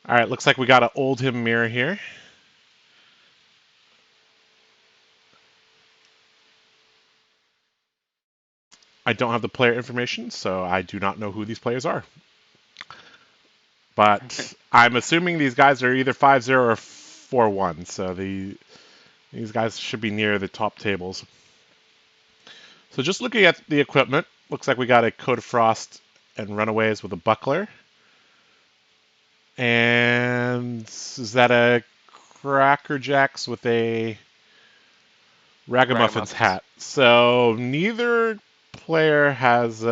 All right, looks like we got an Oldhim mirror here. I don't have the player information, so I do not know who these players are. But I'm assuming these guys are either 5-0 or 4-1, so these guys should be near the top tables. So just looking at the equipment, looks like we got a Code of Frost and Runaways with a buckler. And is that a Cracker Jacks with a Ragamuffins hat? So neither player has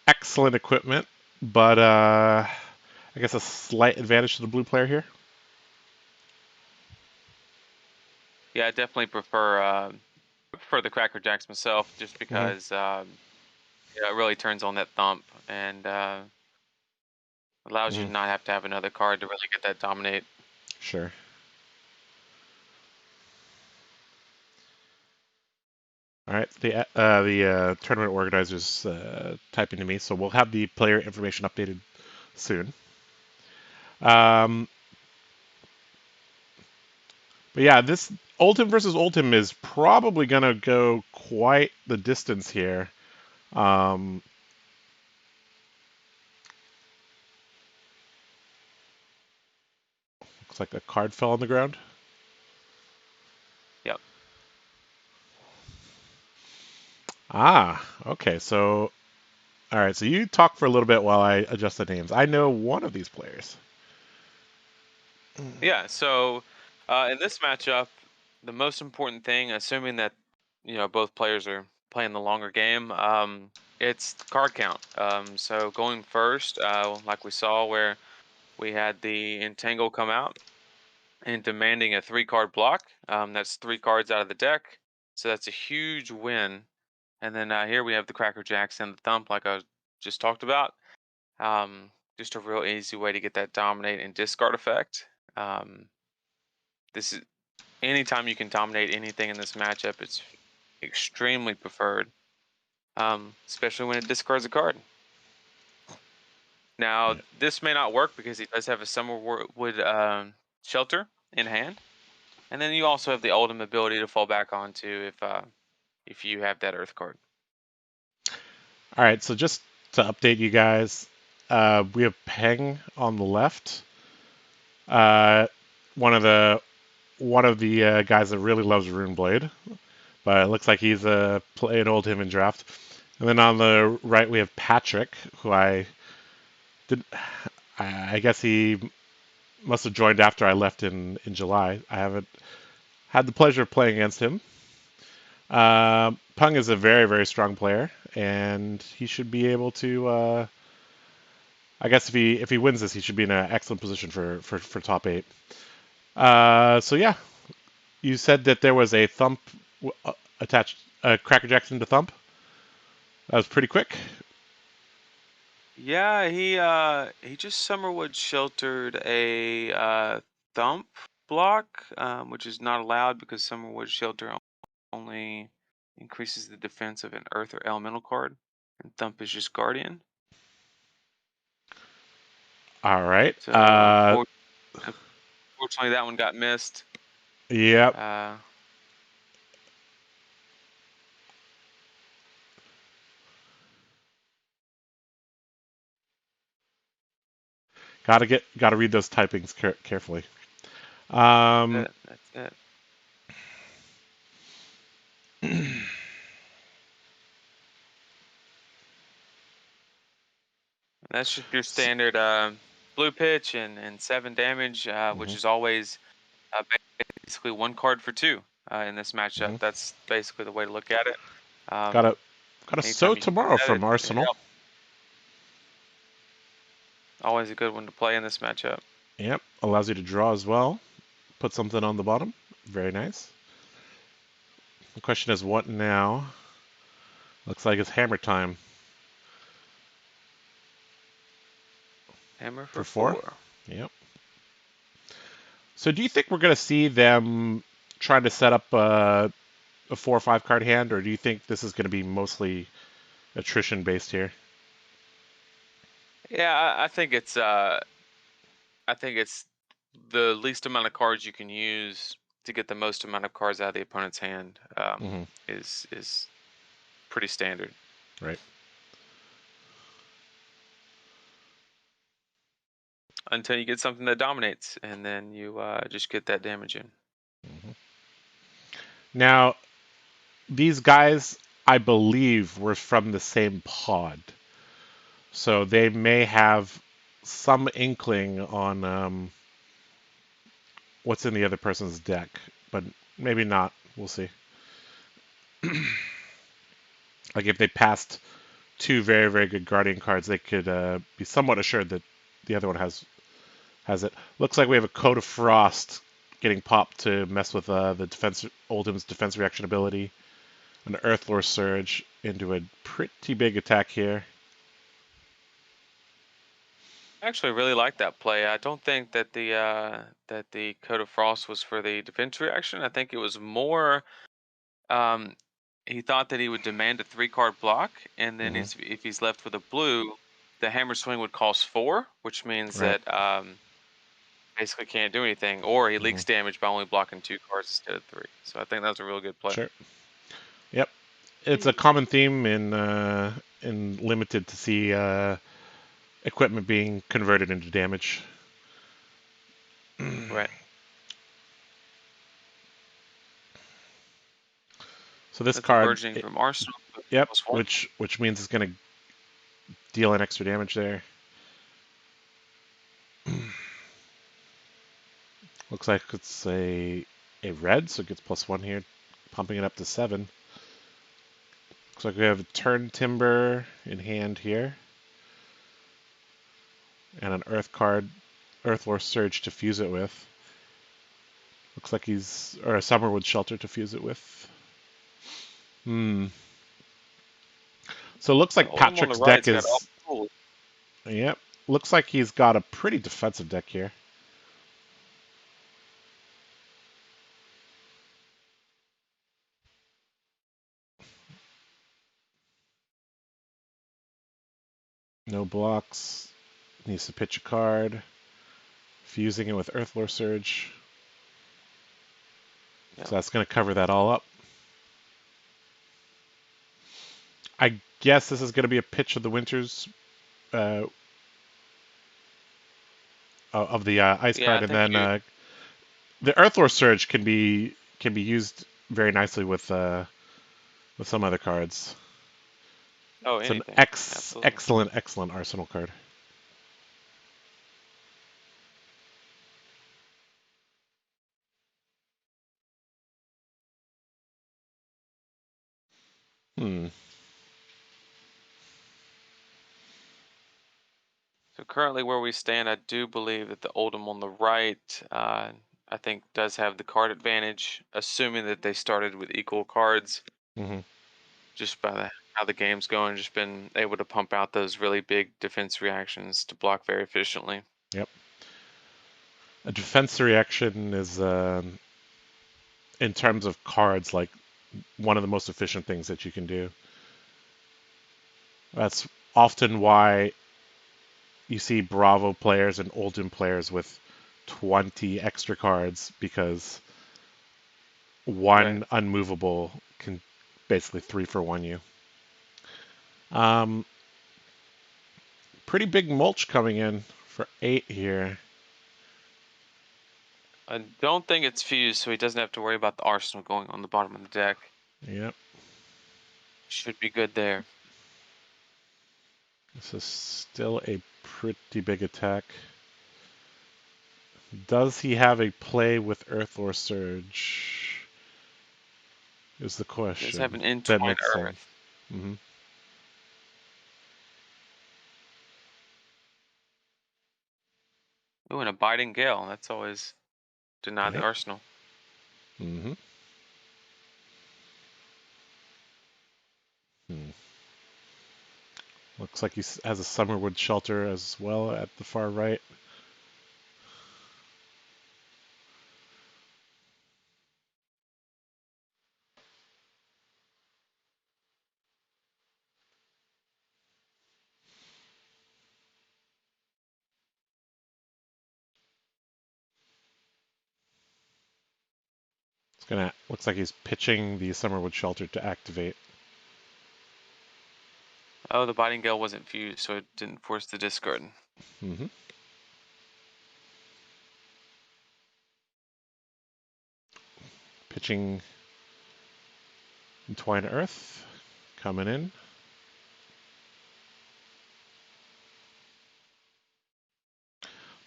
excellent equipment, but I guess a slight advantage to the blue player here. Yeah, I definitely prefer the Cracker Jacks myself, just because it really turns on that thump and allows you to not have to have another card to really get that dominate. Sure. All right, the tournament organizers typing to me, so we'll have the player information updated soon. But yeah, this Oldhim versus Oldhim is probably going to go quite the distance here. Looks like a card fell on the ground. Yep. Ah, okay. So, all right. So you talk for a little bit while I adjust the names. I know one of these players. Yeah. So in this matchup, the most important thing, assuming that both players are playing the longer game, it's card count. So going first, like we saw where we had the Entangle come out and demanding a 3-card block. That's 3 cards out of the deck, so that's a huge win. And then here we have the Cracker Jacks and the Thump, like I just talked about. Just a real easy way to get that dominate and discard effect. This is anytime you can dominate anything in this matchup, it's extremely preferred, especially when it discards a card. Now, this may not work because he does have a Summerwood Shelter in hand, and then you also have the ultimate ability to fall back onto if you have that Earth card. All right. So just to update you guys, we have Peng on the left. One of the guys that really loves Runeblade, but it looks like he's playing Oldhim in draft. And then on the right we have Patrick, who I guess he must have joined after I left in July. I haven't had the pleasure of playing against him. Peng is a very, very strong player, and he should be able to. I guess if he wins this, he should be in an excellent position for top 8. So yeah, you said that there was a Thump attached, Cracker Jackson to Thump. That was pretty quick. Yeah, he just Summerwood sheltered a Thump block, which is not allowed because Summerwood shelter only increases the defense of an Earth or Elemental card, and Thump is just Guardian. All right. So unfortunately, that one got missed. Yep. Gotta read those typings carefully. That's it. That's just your standard blue pitch and 7 damage, which is always basically 1 card for 2 in this matchup. That's basically the way to look at it. Got a So Tomorrow from Arsenal. Always a good one to play in this matchup. Yep, allows you to draw as well. Put something on the bottom. Very nice. The question is, what now? Looks like it's hammer time. Hammer for 4. Yep. So do you think we're going to see them trying to set up a 4 or 5 card hand, or do you think this is going to be mostly attrition based here? Yeah, I think it's I think it's the least amount of cards you can use to get the most amount of cards out of the opponent's hand. Is pretty standard. Right. Until you get something that dominates, and then you just get that damage in. Now, these guys, I believe, were from the same pod. So they may have some inkling on what's in the other person's deck, but maybe not. We'll see. Like if they passed two very, very good Guardian cards, they could be somewhat assured that the other one has it. Looks like we have a Code of Frost getting popped to mess with the defense, Oldhim's defense reaction ability. An Earthlore Surge into a pretty big attack here. I actually really like that play. I don't think that the Code of Frost was for the defense reaction. I think it was more. Um, he thought that he would demand a 3-card block, and then if he's left with a blue, the Hammer Swing would cost 4, which means Right. that basically can't do anything, or he leaks damage by only blocking 2 cards instead of 3. So I think that was a real good play. Sure. Yep. It's a common theme in Limited to see equipment being converted into damage. Right. So this That's card, burgeoning from Arsenal. yep, +1. which means it's going to deal an extra damage there. Looks like it's a red, so it gets +1 here, pumping it up to 7. Looks like we have a Turn Timber in hand here, and an Earth card, Earthlore Surge to fuse it with. Looks like or a Summerwood Shelter to fuse it with. So it looks like Oldhim on the Patrick's right's deck got all is, the tools. yep, looks like he's got a pretty defensive deck here. No blocks. Needs to pitch a card. Fusing it with Earthlore Surge. Yeah. So that's going to cover that all up. I guess this is going to be a pitch of the Winters of the ice Yeah, I card, and think then the Earthlore Surge can be used very nicely with some other cards. It's an anything. Absolutely. excellent arsenal card. So currently where we stand, I do believe that the Oldhim on the right, I think does have the card advantage, assuming that they started with equal cards. Just by how the game's going, just been able to pump out those really big defense reactions to block very efficiently. Yep. A defense reaction is, in terms of cards, like one of the most efficient things that you can do. That's often why you see Bravo players and Oldhim players with 20 extra cards, because one unmovable can basically 3-for-1 you. Pretty big mulch coming in for 8 here. I don't think it's fused, so he doesn't have to worry about the arsenal going on the bottom of the deck. Yep. Should be good there. This is still a pretty big attack. Does he have a play with Earthlore Surge? Is the question. Does have an That entwined makes sense. earth. Ooh, and a biting gale. That's always denied the Right. arsenal. Looks like he has a Summerwood Shelter as well at the far right. Looks like he's pitching the Summerwood Shelter to activate. Oh, the Biting Gale wasn't fused, so it didn't force the discard. Mm-hmm. Pitching Entwined Earth, coming in.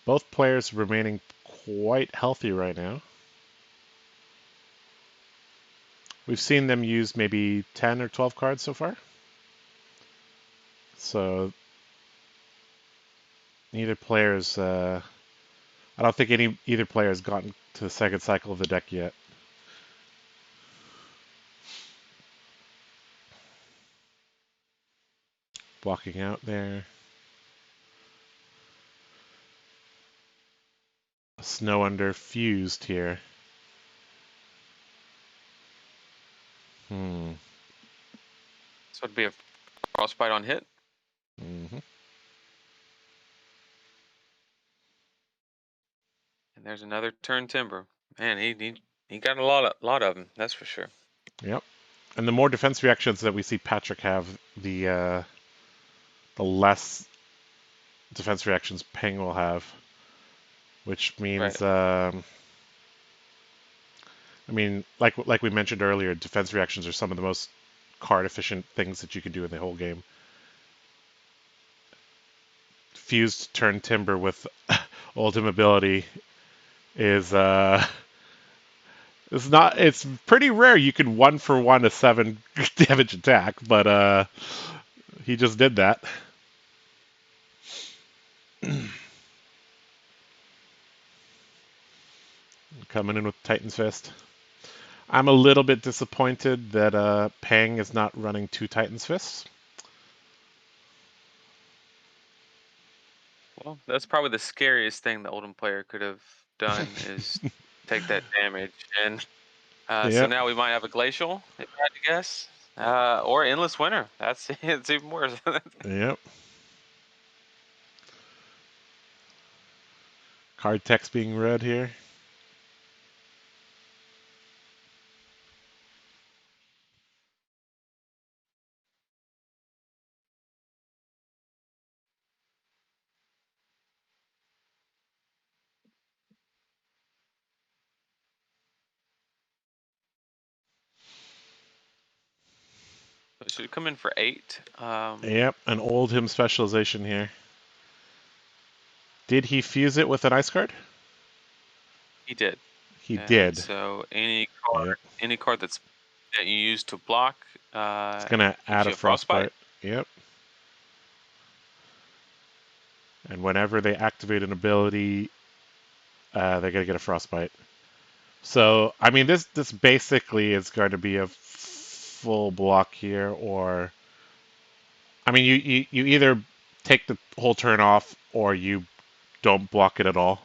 Both players remaining quite healthy right now. We've seen them use maybe 10 or 12 cards so far. So neither player's, I don't think either player has gotten to the second cycle of the deck yet. Blocking out there. Snow Under fused here. So it'd be a Frostbite on hit. Mm-hmm. And there's another turn Timber. Man, he got a lot of them. That's for sure. Yep. And the more defense reactions that we see Patrick have, the less defense reactions Peng will have, which means, Right. I mean, like we mentioned earlier, defense reactions are some of the most card efficient things that you can do in the whole game. Fused turn Timber with Oldhim ability is it's pretty rare you can 1-for-1 a 7 damage attack, but he just did that. Coming in with Titan's Fist. I'm a little bit disappointed that Peng is not running 2 Titan's Fists. Well, that's probably the scariest thing the Oldhim player could have done is take that damage. And so Yep. now we might have a Glacial, if I had to guess. Or Endless Winter. That's it's even worse. Yep. Card text being read here. It should come in for 8. Yep, an Oldhim specialization here. Did he fuse it with an ice card? He did. He And did. so any card that you use to block It's gonna gives add a you a Frostbite. Yep. And whenever they activate an ability, they're gonna get a Frostbite. So I mean, this basically is going to be a full block here, or I mean, you either take the whole turn off or you don't block it at all.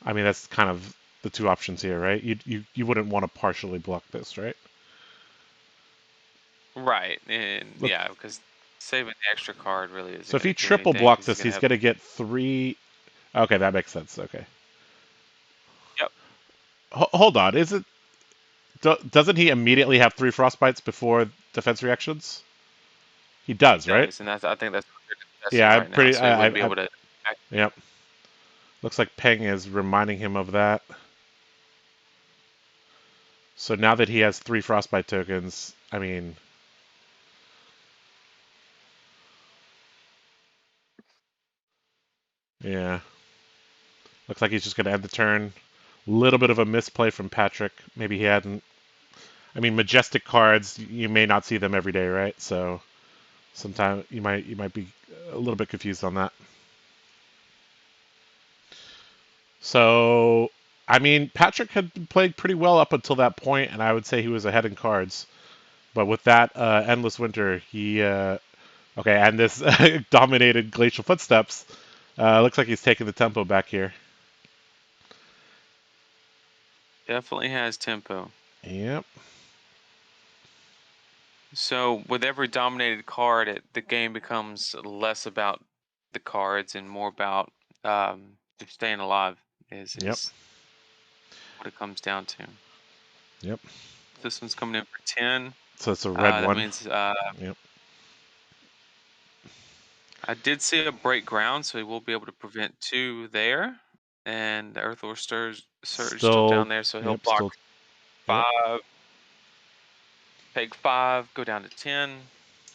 I mean, that's kind of the two options here, right? You wouldn't want to partially block this, right? Right. And Look, yeah, because saving the extra card really isn't so if going he to do triple anything blocks because he's this, going to he's have. going to get 3. Okay, that makes sense. Okay. Yep. Hold on. Is it? Doesn't he immediately have 3 frostbites before defense reactions? He does, He right? does, and I think that's what they're discussing Yeah, I'm right now. pretty. So he wouldn't be able to. Yep. Looks like Peng is reminding him of that. So now that he has 3 frostbite tokens, I mean, yeah. Looks like he's just going to end the turn. Little bit of a misplay from Patrick. Maybe he hadn't. I mean, majestic cards, you may not see them every day, right? So sometimes you might be a little bit confused on that. So, I mean, Patrick had played pretty well up until that point, and I would say he was ahead in cards. But with that Endless Winter, he okay, and this dominated Glacial Footsteps, looks like he's taking the tempo back here. Definitely has tempo. Yep. So with every dominated card, the game becomes less about the cards and more about just staying alive. Yep. Is what it comes down to. Yep. This one's coming in for 10. So it's a red one. That means Yep. I did see a break ground, so he will be able to prevent 2 there. And the Earthlore Surge still down there, so he'll block 5. Yep. Take 5, go down to 10.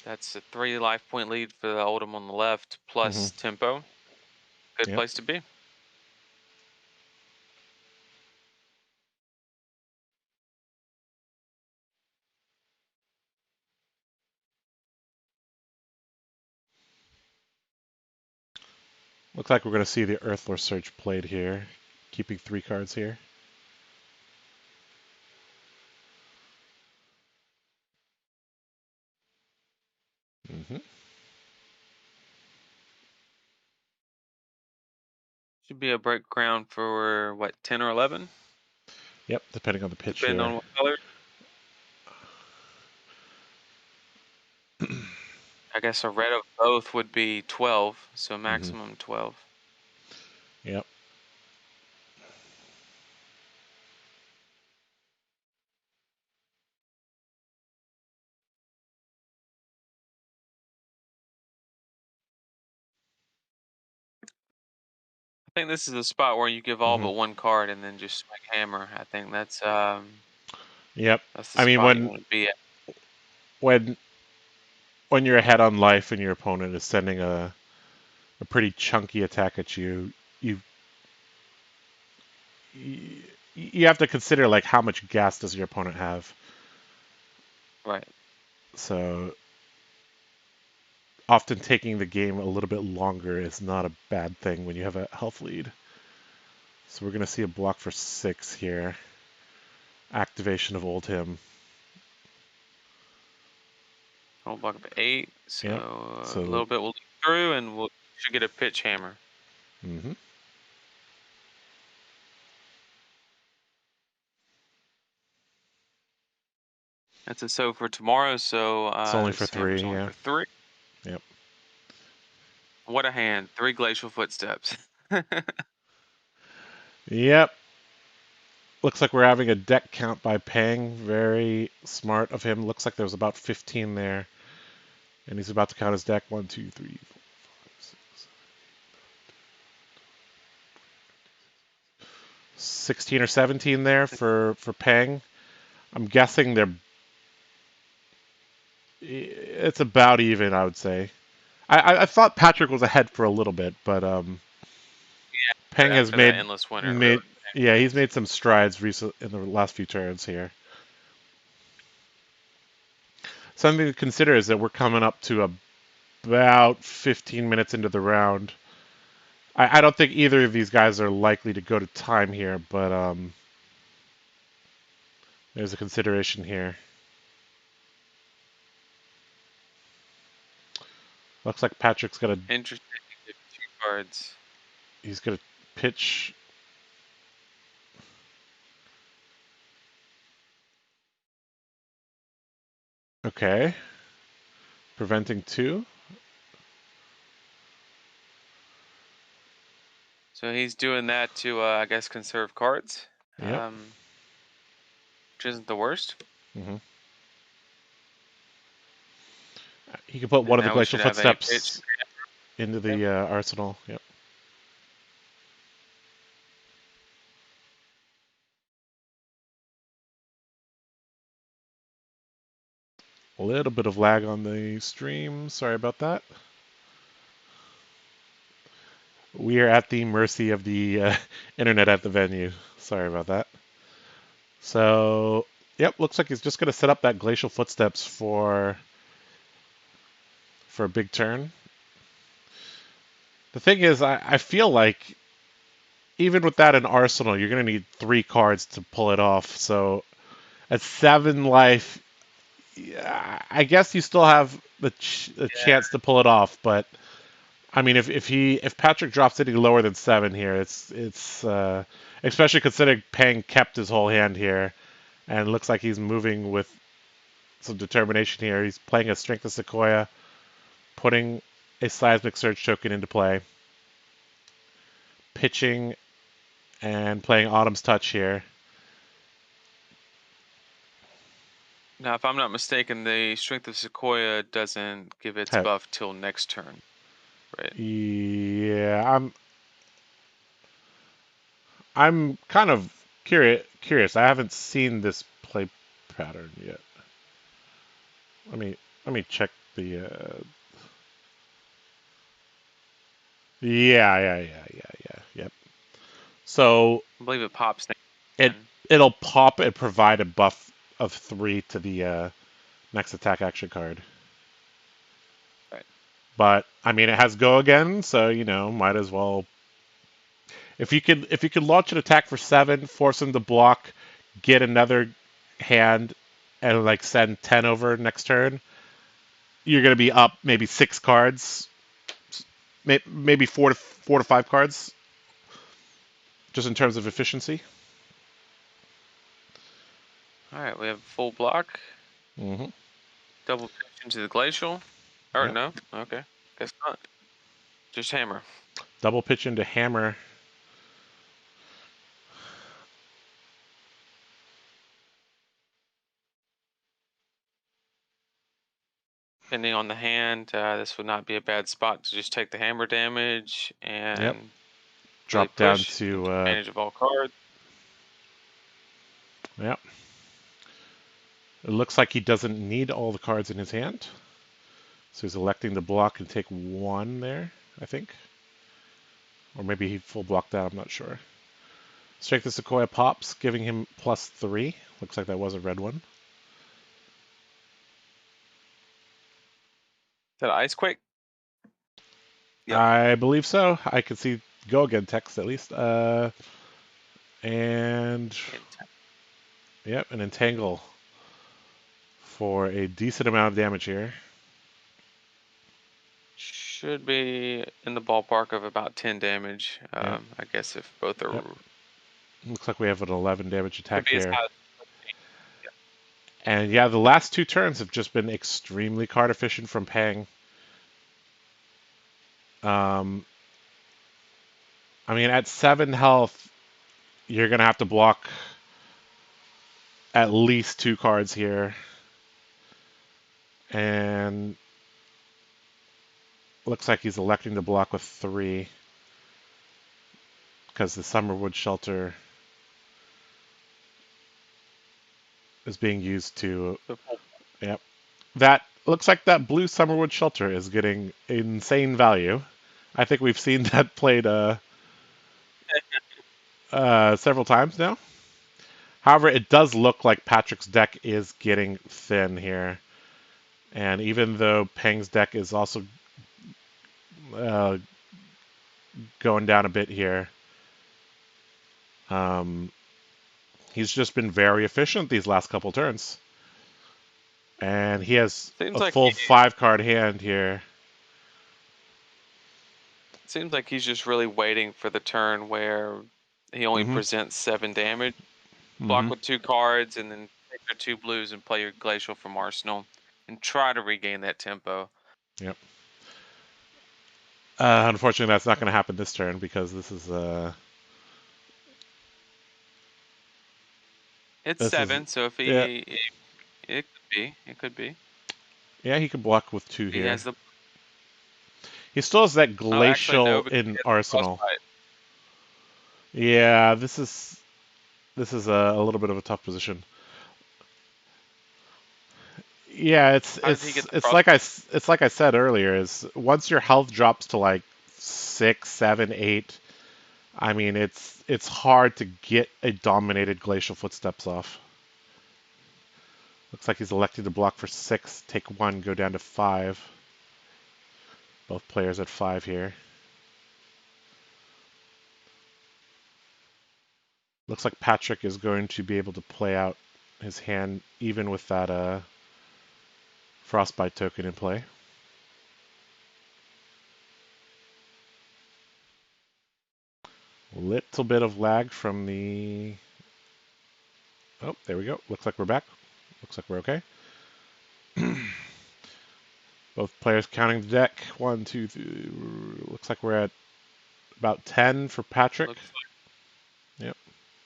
That's a 3 life point lead for the Oldhim on the left, plus tempo. Good place to be. Looks like we're going to see the Earthlore Surge played here, keeping 3 cards here. Should be a break ground for what, 10 or 11? Yep, depending on the pitch Depending here. on what color. I guess a red of both would be 12, so maximum 12. Yep. I think this is a spot where you give all but 1 card and then just swing hammer. I think that's Yep. that's the I mean, spot you want to be at. when you're ahead on life and your opponent is sending a pretty chunky attack at you, you have to consider like how much gas does your opponent have. Right. So often taking the game a little bit longer is not a bad thing when you have a health lead. So we're going to see a block for 6 here. Activation of Oldhim. Whole block of 8, so, Yep. So a little bit will leak through, and we should get a pitch hammer. That's a so for tomorrow, so it's only for this hammer's 3, only yeah. for 3. Yep. What a hand! 3 glacial footsteps. Yep. Looks like we're having a deck count by Peng. Very smart of him. Looks like there was about 15 there. And he's about to count his deck. 1, 2, 3, 4, 5, 6, 16 or 17 there for Peng. I'm guessing it's about even, I would say. I thought Patrick was ahead for a little bit, but Peng has after that endless winter. he's made some strides in the last few turns here. Something to consider is that we're coming up to about 15 minutes into the round. I don't think either of these guys are likely to go to time here, but there's a consideration here. Looks like Patrick's got Interesting. 2 cards. He's gonna pitch. Okay. Preventing 2. So he's doing that to, I guess, conserve cards. Yep. Which isn't the worst. He can put one of the now we glacial should have a pitch. footsteps into the arsenal. Yep. A little bit of lag on the stream. Sorry about that. We are at the mercy of the internet at the venue. Sorry about that. So, yep, looks like he's just going to set up that glacial footsteps for a big turn. The thing is, I feel like even with that in arsenal, you're going to need 3 cards to pull it off. So at 7 life, I guess you still have the chance to pull it off. But I mean, if Patrick drops any lower than 7 here, it's especially considering Peng kept his whole hand here, and it looks like he's moving with some determination here. He's playing a Strength of Sequoia, putting a Seismic Surge token into play, pitching and playing Autumn's Touch here. Now, if I'm not mistaken, the Strength of Sequoia doesn't give its buff till next turn, right? Yeah, I'm kind of curious. I haven't seen this play pattern yet. Let me check the. Yeah. Yep. So I believe it pops next it turn. it'll pop and provide a buff of 3 to the next attack action card. Right. But I mean, it has go again, so you know, might as well. If you could launch an attack for 7, force him to block, get another hand, and like send 10 over next turn, you're gonna be up maybe 6 cards, maybe 4 to 5 cards, just in terms of efficiency. All right, we have full block. Mm-hmm. Double pitch into the glacial. Or Yep. no? Okay, guess not. Just hammer. Double pitch into hammer. Depending on the hand, this would not be a bad spot to just take the hammer damage and Yep. really Drop down push, to take advantage of all cards. yep. It looks like he doesn't need all the cards in his hand. So he's electing to block and take 1 there, I think. Or maybe he full blocked that, I'm not sure. Strength of Sequoia pops, giving him +3. Looks like that was a red one. Is that Ice Quake? Yep. I believe so. I can see go again text at least. And yep, an entangle for a decent amount of damage here. Should be in the ballpark of about 10 damage. Yep. I guess if both are. Yep. Looks like we have an 11 damage attack here. And yeah, the last 2 turns have just been extremely card efficient from Peng. I mean, at 7 health, you're going to have to block at least 2 cards here. And looks like he's electing to block with 3 because the Summerwood Shelter is being used to. Yep. That looks like that blue Summerwood Shelter is getting insane value. I think we've seen that played several times now. However, it does look like Patrick's deck is getting thin here. And even though Peng's deck is also going down a bit here, he's just been very efficient these last couple turns. And he has a full 5-card hand here. Seems like he's just really waiting for the turn where he only presents 7 damage. Block with 2 cards, and then take your 2 blues and play your Glacial from Arsenal, and try to regain that tempo. Yep. Unfortunately, that's not going to happen this turn because this is it's 7, so if he, it could be. Yeah, he could block with 2 here. He has the. He still has that glacial in Arsenal. Yeah, this is a little bit of a tough position. Yeah, it's like I said earlier. Is once your health drops to like 6, 7, 8, I mean it's hard to get a dominated glacial footsteps off. Looks like he's elected to block for 6, take 1, go down to 5. Both players at 5 here. Looks like Patrick is going to be able to play out his hand even with that Frostbite token in play. Little bit of lag from the... Oh, there we go. Looks like we're back. Looks like we're okay. Both players counting the deck. 1, 2, 3. Looks like we're at about 10 for Patrick. Yep.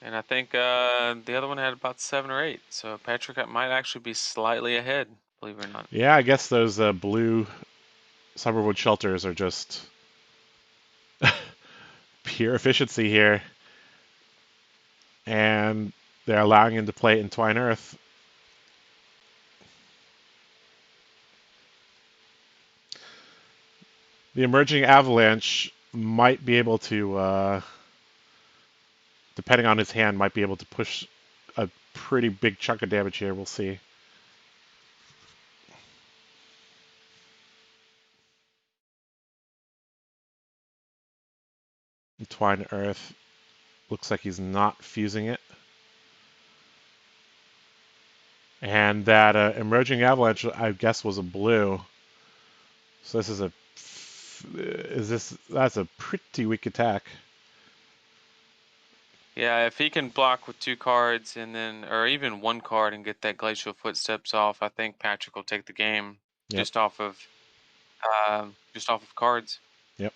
And I think the other one had about 7 or 8. So Patrick might actually be slightly ahead, believe it or not. Yeah, I guess those blue Summerwood shelters are just pure efficiency here. And they're allowing him to play Entwine Earth. The emerging Avalanche might be able to, depending on his hand, might be able to push a pretty big chunk of damage here. We'll see. Entwine Earth looks like he's not fusing it. And that emerging Avalanche, I guess, was a blue. So this is that's a pretty weak attack. Yeah, if he can block with 2 cards and then, or even 1 card and get that Glacial Footsteps off, I think Patrick will take the game Yep. just off of cards. Yep.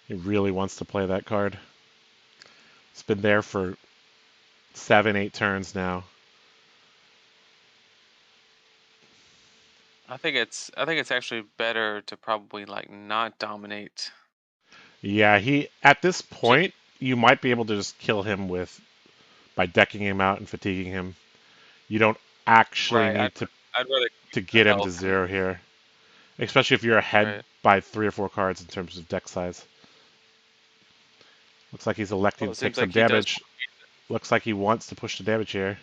He really wants to play that card. It's been there for 7, 8 turns now. I think it's actually better to probably like not dominate. Yeah, at this point you might be able to just kill him by decking him out and fatiguing him. You don't actually Right. need I'd rather to keep the get him to health 0 here, especially if you're ahead Right. by 3 or 4 cards in terms of deck size. Looks like he's electing Well, it to take seems some like he does. damage. Looks like he wants to push the damage here.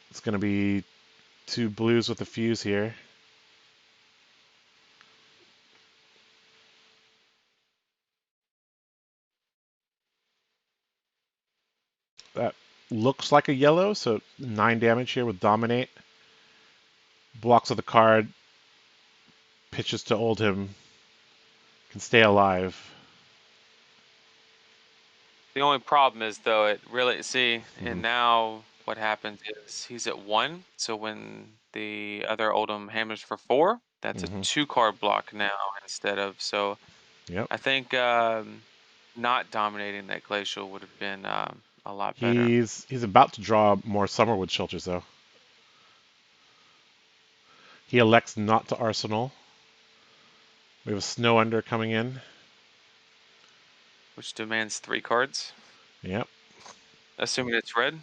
It's going to be 2 blues with a fuse here. That looks like a yellow, so 9 damage here with Dominate. Blocks of the card. Pitches to Oldhim. Can stay alive. The only problem is though it really and now what happens is he's at 1, so when the other Oldhim hammers for 4, that's a 2-card block now instead of. So Yep. I think not dominating that Glacial would have been a lot better. He's about to draw more Summerwood shelters though. He elects not to Arsenal. We have a Snow Under coming in. Which demands 3 cards, Yep. assuming it's red.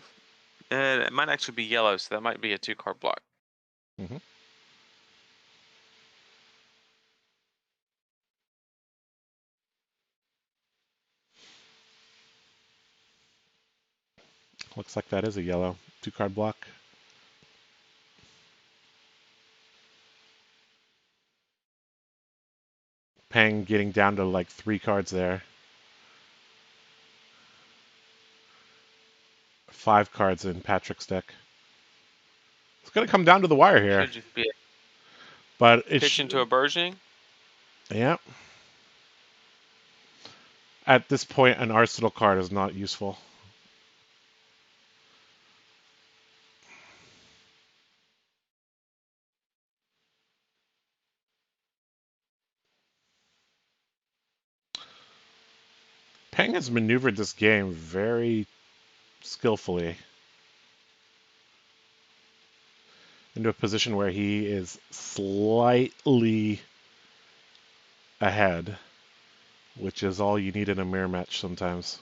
And it might actually be yellow, so that might be a 2-card block. Mm-hmm. Looks like that is a yellow 2-card block. Peng getting down to like 3 cards there. 5 cards in Patrick's deck. It's going to come down to the wire here. Should just be But it's pitch into a burgeoning. Yeah. At this point, an Arsenal card is not useful. Peng has maneuvered this game very skillfully into a position where he is slightly ahead, which is all you need in a mirror match sometimes.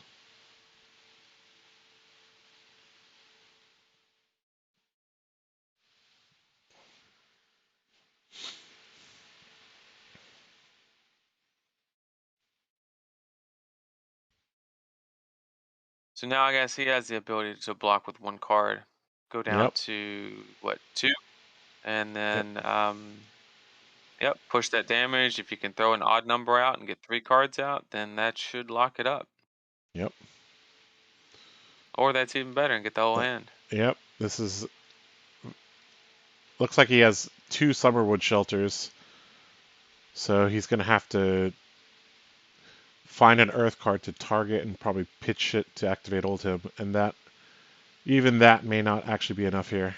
So now I guess he has the ability to block with 1 card, go down Yep. to what, 2, and Yep. then push that damage. If you can throw an odd number out and get 3 cards out, then that should lock it up. Yep. Or that's even better and get the whole hand. Yep. Looks like he has 2 Summerwood shelters, so he's going to have to find an Earth card to target and probably pitch it to activate Oldhim, and that even that may not actually be enough here.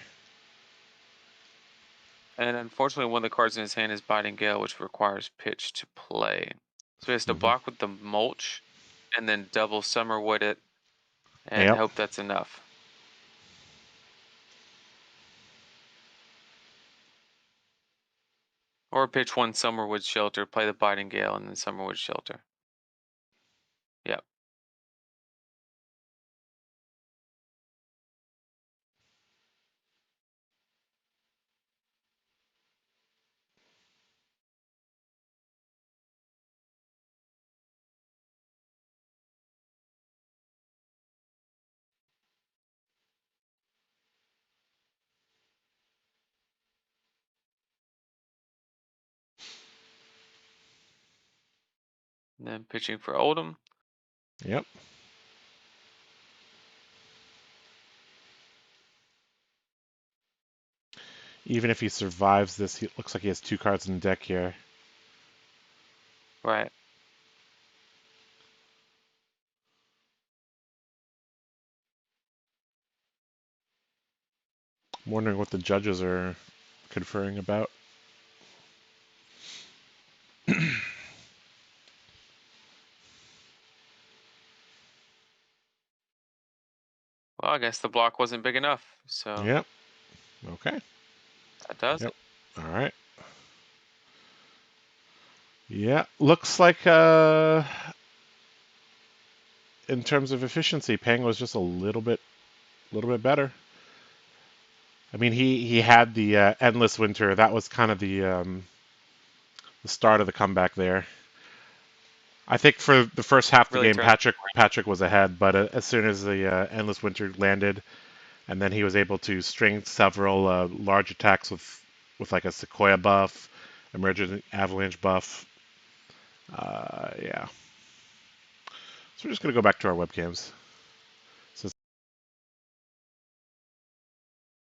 And unfortunately, one of the cards in his hand is Biting Gale, which requires pitch to play. So he has to block with the mulch, and then double Summerwood it, and Yep. hope that's enough. Or pitch one Summerwood Shelter, play the Biting Gale, and then Summerwood Shelter. Yep. And then pitching for Oldhim. Yep. Even if he survives this, it looks like he has 2 cards in the deck here. Right. I'm wondering what the judges are conferring about. Well, I guess the block wasn't big enough, so Yep. Okay. that does Yep. it. All right. Yeah, looks like in terms of efficiency, Peng was just a little bit better. I mean, he had the endless winter. That was kind of the start of the comeback there. I think for the first half of the Really game, turned. Patrick was ahead, but as soon as the endless winter landed, and then he was able to string several large attacks with like a Sequoia buff, emergent avalanche buff. Yeah. So we're just gonna go back to our webcams.